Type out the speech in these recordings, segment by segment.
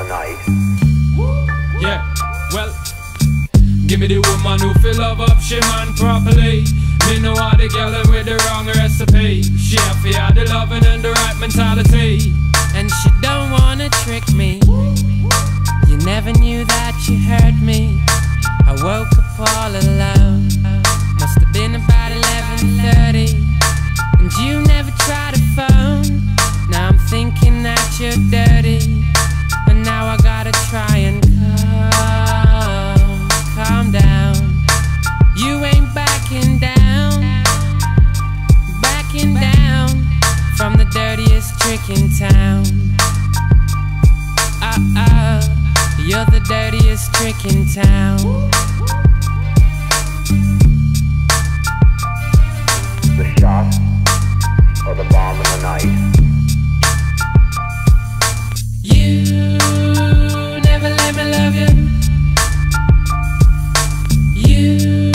night. Yeah, well, give me the woman who feel love up she man properly. Me know how the girl with the wrong recipe. She have to have the loving and the right mentality. And she don't wanna trick me. You never knew that you hurt me. I woke up all alone. Must have been about 11:30. And you never tried a phone. Now I'm thinking that you're dirty. And now I gotta try and calm down. You ain't backing down. Backing down from the dirtiest trick in town. You're the dirtiest trick in town. The shot or the bomb in the night. You never let me love you. You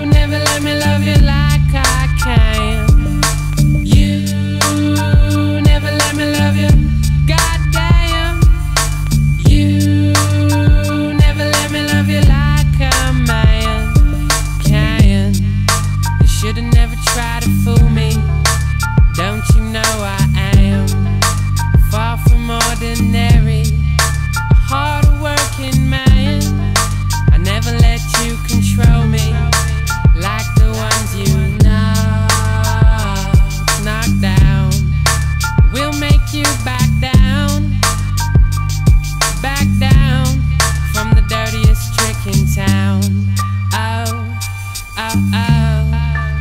never let me love you like I can. You never let me love you. Goddamn. You never let me love you like a man can. You should've never tried to fool me. Don't you know I am far from ordinary, a hard-working man. I never let you control me like the ones you knock down. We'll make you back down from the dirtiest trick in town.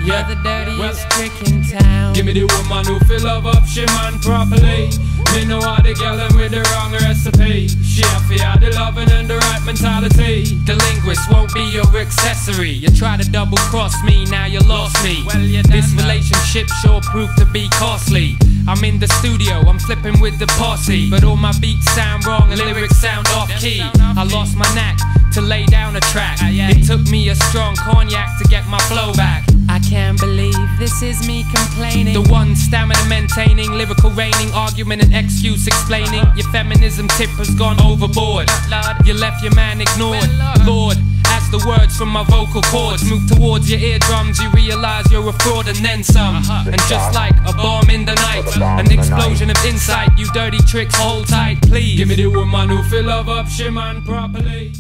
You're the dirtiest trick in town. Give me the woman who feel love up she man properly. Me know how the girl with the wrong recipe. She have to have the loving and the right mentality. The linguist won't be your accessory. You try to double cross me, now you lost me. This relationship sure proved to be costly. I'm in the studio, I'm flipping with the posse, but all my beats sound wrong and lyrics sound off key. I lost my knack to lay down a track. It took me a strong cognac to get my flow back. I can't believe this is me complaining. The one stamina maintaining, lyrical reigning, argument and excuse explaining. Your feminism tip has gone overboard. You left your man ignored. Lord, as the words from my vocal cords move towards your eardrums, you realize you're a fraud and then some. And just like a bomb in the night, an explosion of insight. You dirty tricks, hold tight, please. Give me the woman who feel love up she man properly.